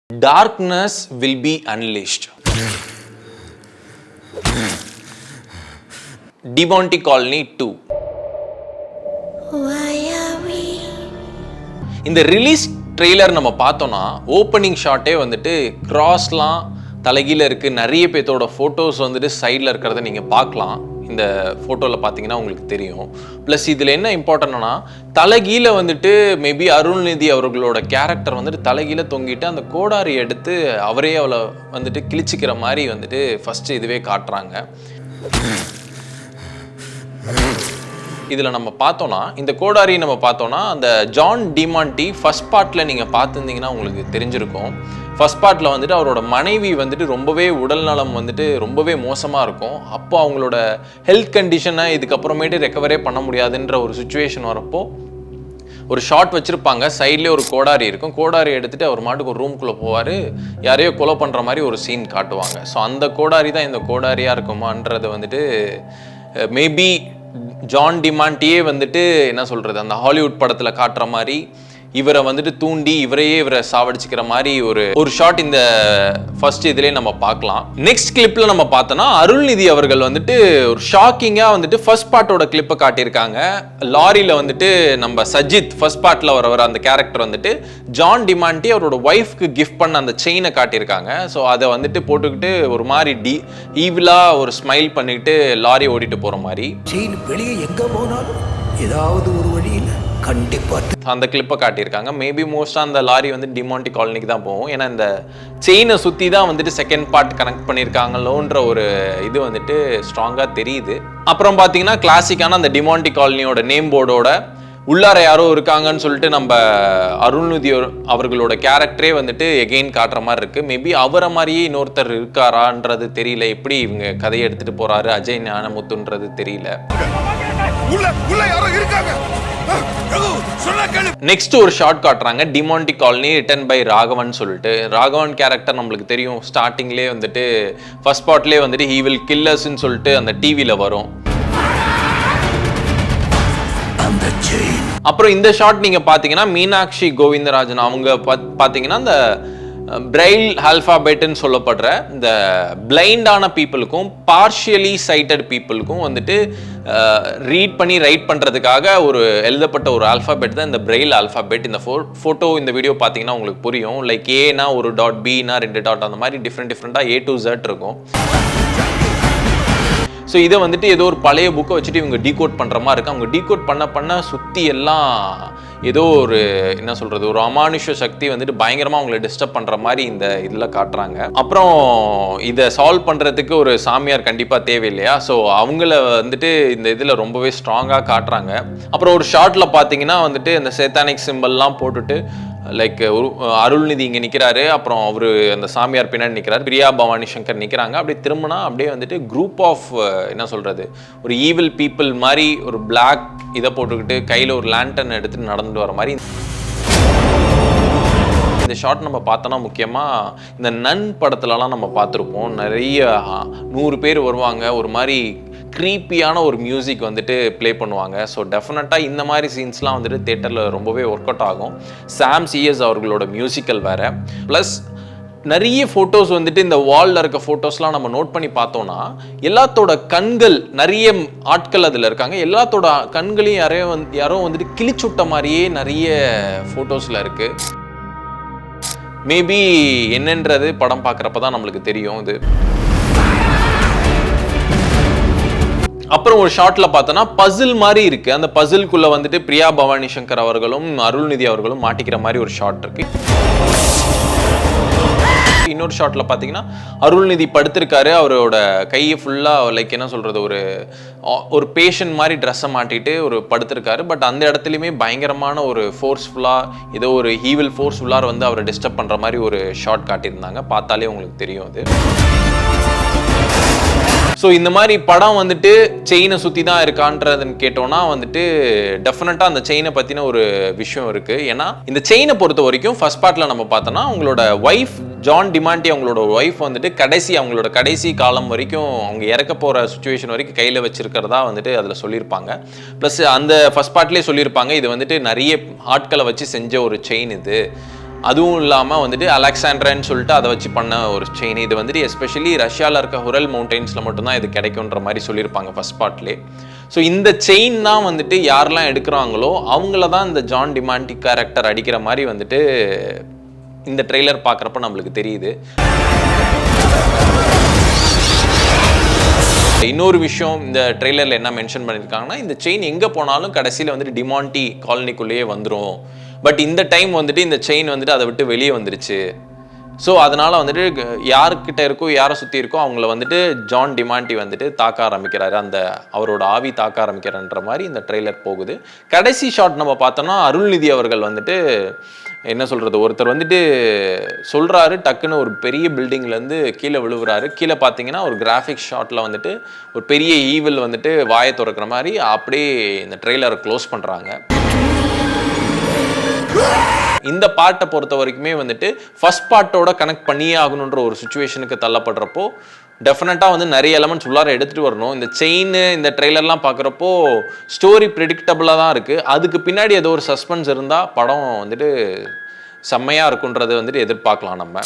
Darkness will be unleashed. Demonty Colony 2. இந்த release trailer நம்ம பார்த்தோம்னா ஓப்பனிங் ஷாட்டே வந்துட்டு கிராஸ்லாம் தலைகீழ இருக்குது. நிறைய பேர்த்தோட ஃபோட்டோஸ் வந்துட்டு சைடில் இருக்கிறத நீங்கள் பார்க்கலாம். இந்த ஃபோட்டோவில் பார்த்தீங்கன்னா உங்களுக்கு தெரியும். ப்ளஸ் இதில் என்ன இம்பார்ட்டன்ட்னா தலைகீழ வந்துட்டு மேபி அருள்நிதி அவர்களோட கேரக்டர் வந்துட்டு தலைகீழ தொங்கிட்டு அந்த கோடாரி எடுத்து அவரே அவளை வந்துட்டு கிழிச்சிக்கிற மாதிரி வந்துட்டு ஃபஸ்ட்டு இதுவே காட்டுறாங்க. இதில் நம்ம பார்த்தோன்னா இந்த கோடாரி நம்ம பார்த்தோன்னா அந்த ஜான் டிமாண்டி ஃபர்ஸ்ட் பார்ட்டில் நீங்கள் பார்த்துருந்தீங்கன்னா உங்களுக்கு தெரிஞ்சிருக்கும். ஃபர்ஸ்ட் பார்ட்டில் வந்துட்டு அவரோட மனைவி வந்துட்டு ரொம்பவே உடல் நலம் வந்துட்டு ரொம்பவே மோசமாக இருக்கும். அப்போ அவங்களோட ஹெல்த் கண்டிஷனை இதுக்கப்புறமேட்டு ரெக்கவரே பண்ண முடியாதுன்ற ஒரு சுச்சுவேஷன் வரப்போ ஒரு ஷாட் வச்சுருப்பாங்க. சைட்லேயே ஒரு கோடாரி இருக்கும். கோடாரி எடுத்துகிட்டு அவர் மாட்டுக்கு ஒரு ரூம்குள்ளே போவார். யாரையோ கொலை பண்ணுற மாதிரி ஒரு சீன் காட்டுவாங்க. ஸோ அந்த கோடாரி தான் இந்த கோடாரியாக இருக்குமான்றது வந்துட்டு மேபி ஜான் டிமாண்டியே வந்துட்டு என்ன சொல்கிறது அந்த ஹாலிவுட் படத்தில் காட்டுற மாதிரி இவரை வந்துட்டு தூண்டி இவரை சாவடிச்சுக்கிற மாதிரி ஒரு ஷாட் இந்த ஃபர்ஸ்ட் இதுலேயே நம்ம பார்க்கலாம். நெக்ஸ்ட் கிளிப்ல நம்ம பார்த்தோம்னா அருள்நிதி அவர்கள் வந்துட்டு ஒரு ஷாக்கிங்காக வந்துட்டு ஃபர்ஸ்ட் பார்ட்டோட கிளிப்பை காட்டியிருக்காங்க. லாரியில் வந்துட்டு நம்ம சஜித் ஃபர்ஸ்ட் பார்ட்டில் வர அந்த கேரக்டர் வந்துட்டு ஜான் டிமாண்டி அவரோட ஒய்ஃப்க்கு கிஃப்ட் பண்ண அந்த செயினை காட்டியிருக்காங்க. ஸோ அதை வந்துட்டு போட்டுக்கிட்டு ஒரு மாதிரி ஈவிலாக ஒரு ஸ்மைல் பண்ணிக்கிட்டு லாரி ஓடிட்டு போகிற மாதிரி செயின் வெளியே எங்கே போனாலும் ஏதாவது ஒரு வழியில் கண்டிப்பாக அந்த கிளிப்பை காட்டியிருக்காங்க. மேபி மோஸ்ட்டாக அந்த லாரி வந்து டிமாண்டி காலனிக்கு தான் போகும். ஏன்னா இந்த செயினை சுற்றி தான் வந்துட்டு செகண்ட் பார்ட் கனெக்ட் பண்ணியிருக்காங்களோன்ற ஒரு இது வந்துட்டு ஸ்ட்ராங்காக தெரியுது. அப்புறம் பார்த்தீங்கன்னா கிளாசிக்கான அந்த டிமாண்டி காலனியோட நேம் போர்டோட உள்ளார யாரோ இருக்காங்கன்னு சொல்லிட்டு நம்ம அருள்நிதி அவர்களோட கேரக்டரே வந்துட்டு எகெயின் காட்டுற மாதிரி இருக்குது. மேபி அவரை மாதிரியே இன்னொருத்தர் இருக்காரான்றது தெரியல. எப்படி இவங்க கதையை எடுத்துகிட்டு போகிறாரு அஜய் ஞானமுத்துன்றது தெரியல. நெக்ஸ்ட் ஒரு ஷார்ட் காட்டுறாங்க டிமாண்டி காலனி ரிட்டன் பை ராகவன் சொல்லிட்டு. ராகவன் கேரக்டர் நம்மளுக்கு தெரியும். ஸ்டார்டிங்லேயே வந்துட்டு ஃபர்ஸ்ட் பார்ட்லேயே வந்துட்டு ஹீ வில் கில் அஸ்ன்னு சொல்லிட்டு அந்த டிவியில் வரும். அப்புறம் இந்த ஷாட் நீங்க பாத்தீங்கன்னா மீனாட்சி கோவிந்தராஜன் அவங்க பாத்தீங்கன்னா இந்த பிரைல் ஆல்பாபெட்னு சொல்லப்படுற இந்த பிளைண்டான பீப்புளுக்கும் பார்ஷியலி சைட்டட் பீப்புளுக்கும் வந்துட்டு ரீட் பண்ணி ரைட் பண்ணுறதுக்காக ஒரு எழுதப்பட்ட ஒரு ஆல்ஃபாபெட் தான் இந்த பிரைல் ஆல்ஃபாபெட். இந்த ஃபோட்டோ இந்த வீடியோ பார்த்தீங்கன்னா உங்களுக்கு புரியும். லைக் ஏனா ஒரு டாட், பினா 2 டாட், அந்த மாதிரி டிஃப்ரெண்ட்டாக A to Z இருக்கும். ஸோ இதை வந்துட்டு ஏதோ ஒரு பழைய புக்கை வச்சுட்டு இவங்க டீகோட் பண்ணுற மாதிரி இருக்கு. அவங்க டீகோட் பண்ண சுற்றி எல்லாம் ஏதோ ஒரு என்ன சொல்கிறது ஒரு அமானுஷ சக்தி வந்துட்டு பயங்கரமாக அவங்களை டிஸ்டர்ப் பண்ணுற மாதிரி இந்த இதில் காட்டுறாங்க. அப்புறம் இதை சால்வ் பண்ணுறதுக்கு ஒரு சாமியார் கண்டிப்பாக தேவையில்லையா? ஸோ அவங்கள வந்துட்டு இந்த இதில் ரொம்பவே ஸ்ட்ராங்காக காட்டுறாங்க. அப்புறம் ஒரு ஷார்ட்டில் பார்த்தீங்கன்னா வந்துட்டு இந்த சேத்தானிக் சிம்பிள்லாம் போட்டுட்டு லைக் அருள்நிதி இங்கே நிற்கிறாரு. அப்புறம் அவர் அந்த சாமியார் பின்னாடி நிற்கிறாரு. பிரியா பவானி சங்கர் நிற்கிறாங்க. அப்படி திரும்பினா அப்படியே வந்துட்டு குரூப் ஆஃப் என்ன சொல்கிறது ஒரு ஈவில் பீப்புள் மாதிரி ஒரு பிளாக் இதை போட்டுக்கிட்டு கையில் ஒரு லேண்டன் எடுத்துட்டு நடந்துட்டு வர மாதிரி இந்த ஷாட் நம்ம பார்த்தோன்னா முக்கியமாக இந்த நன் படத்துலலாம் நம்ம பார்த்துருப்போம். நிறைய 100 பேர் வருவாங்க. ஒரு மாதிரி க்ரீப்பியான ஒரு மியூசிக் வந்துட்டு ப்ளே பண்ணுவாங்க. ஸோ டெஃபினட்டாக இந்த மாதிரி சீன்ஸ்லாம் வந்துட்டு தேட்டரில் ரொம்பவே ஒர்க் அவுட் ஆகும். சாம் சிஎஸ் அவர்களோட மியூசிக்கல் வேறு. ப்ளஸ் நிறைய ஃபோட்டோஸ் வந்துட்டு இந்த வாலில் இருக்க ஃபோட்டோஸ்லாம் நம்ம நோட் பண்ணி பார்த்தோன்னா எல்லாத்தோட கண்கள் நிறைய ஆட்கள் அதில் இருக்காங்க. எல்லாத்தோட கண்களையும் யாரோ வந்துட்டு கிழிச்சுட்ட மாதிரியே நிறைய ஃபோட்டோஸில் இருக்குது. மேபி என்னன்றது படம் பார்க்குறப்ப தான் நம்மளுக்கு தெரியும் இது. அப்புறம் ஒரு ஷார்ட்ல பார்த்தோன்னா பசில் மாதிரி இருக்கு. அந்த பசில்குள்ள வந்துட்டு பிரியா பவானி சங்கர் அவர்களும் அருள்நிதி அவர்களும் மாட்டிக்கிற மாதிரி ஒரு ஷாட் இருக்கு. இன்னொரு ஷாட்ல பாத்தீங்கன்னா அருள்நிதி படுத்திருக்காரு. அவரோட கையை ஃபுல்லா லைக் என்ன சொல்றது ஒரு பேஷண்ட் மாதிரி ட்ரெஸ்ஸை மாட்டிட்டு ஒரு படுத்திருக்காரு. பட் அந்த இடத்துலையுமே பயங்கரமான ஒரு ஃபோர்ஸ்ஃபுல்லா ஏதோ ஒரு ஈவில் ஃபோர்ஸ் உள்ளார வந்து அவரை டிஸ்டர்ப் பண்ற மாதிரி ஒரு ஷாட் காட்டியிருந்தாங்க. பார்த்தாலே உங்களுக்கு தெரியும் அது. ஸோ இந்த மாதிரி படம் வந்துட்டு செயினை சுற்றி தான் இருக்கான்றதுன்னு கேட்டோன்னா வந்துட்டு டெஃபினட்டாக அந்த செயினை பற்றின ஒரு விஷயம் இருக்குது. ஏன்னா இந்த செயினை பொறுத்த வரைக்கும் ஃபர்ஸ்ட் பார்ட்டில் நம்ம பார்த்தோன்னா அவங்களோட ஒய்ஃப் ஜான் டிமாண்டி அவங்களோட ஒய்ஃப் வந்துட்டு அவங்களோட கடைசி காலம் வரைக்கும் அவங்க இறக்க போகிற சுச்சுவேஷன் வரைக்கும் கையில் வச்சிருக்கிறதா வந்துட்டு அதில் சொல்லியிருப்பாங்க. ப்ளஸ் அந்த ஃபர்ஸ்ட் பார்ட்லேயே சொல்லியிருப்பாங்க இது வந்துட்டு நிறைய ஆட்களை வச்சு செஞ்ச ஒரு செயின் இது. அதுவும் இல்லாமல் வந்துட்டு அலெக்சாண்ட்ரான்னு சொல்லிட்டு அதை வச்சு பண்ண ஒரு செயின். இது வந்துட்டு எஸ்பெஷலி ரஷ்யாவில் இருக்க ஹுரல் மவுண்டெயின்ஸில் மட்டும்தான் இது கிடைக்குன்ற மாதிரி சொல்லியிருப்பாங்க ஃபர்ஸ்ட் பார்ட்லேயே. ஸோ இந்த செயின் தான் வந்துட்டு யாரெல்லாம் எடுக்கிறாங்களோ அவங்கள தான் இந்த ஜான் டிமாண்டி கேரக்டர் அடிக்கிற மாதிரி வந்துட்டு இந்த ட்ரெய்லர் பார்க்குறப்ப நம்மளுக்கு தெரியுது. இன்னொரு விஷயம் இந்த ட்ரெய்லரில் என்ன மென்ஷன் பண்ணியிருக்காங்கன்னா, இந்த செயின் எங்கே போனாலும் கடைசியில் வந்துட்டு டிமாண்டி காலனிக்குள்ளேயே வந்துடும். பட் இந்த டைம் வந்துட்டு இந்த செயின் வந்துட்டு அதை விட்டு வெளியே வந்துருச்சு. ஸோ அதனால் வந்துட்டு யாருக்கிட்ட இருக்கோ யாரை சுற்றி இருக்கோ அவங்கள வந்துட்டு ஜான் டிமாண்டி வந்துட்டு தாக்க ஆரம்பிக்கிறாரு, அவரோட ஆவி தாக்க ஆரம்பிக்கிறான்ற மாதிரி இந்த ட்ரெய்லர் போகுது. கடைசி ஷாட் நம்ம பார்த்தோம்னா அருள்நிதி அவர்கள் வந்துட்டு என்ன சொல்கிறது, ஒருத்தர் வந்துட்டு சொல்கிறாரு, டக்குன்னு ஒரு பெரிய பில்டிங்லேருந்து கீழே விழுவுறாரு. கீழே பார்த்தீங்கன்னா ஒரு கிராஃபிக் ஷாட்டில் வந்துட்டு ஒரு பெரிய ஈவில் வந்துட்டு வாயை திறக்கிற மாதிரி அப்படியே இந்த ட்ரெய்லரை க்ளோஸ் பண்ணுறாங்க. இந்த பாட்டை பொறுத்த வரைக்குமே வந்துட்டு ஃபர்ஸ்ட் பார்ட்டோட கனெக்ட் பண்ணியே ஆகணுன்ற ஒரு சுச்சுவேஷனுக்கு தள்ளப்படுறப்போ டெஃபினட்டாக வந்து நிறைய எலமெண்ட்ஸ் உள்ளார எடுத்துகிட்டு வரணும். இந்த செயின் இந்த ட்ரெய்லர்லாம் பார்க்குறப்போ ஸ்டோரி ப்ரெடிக்டபுளாக தான் இருக்குது. அதுக்கு பின்னாடி ஏதோ ஒரு சஸ்பென்ஸ் இருந்தால் படம் வந்துட்டு செம்மையாக இருக்குன்றது வந்துட்டு எதிர்பார்க்கலாம் நம்ம.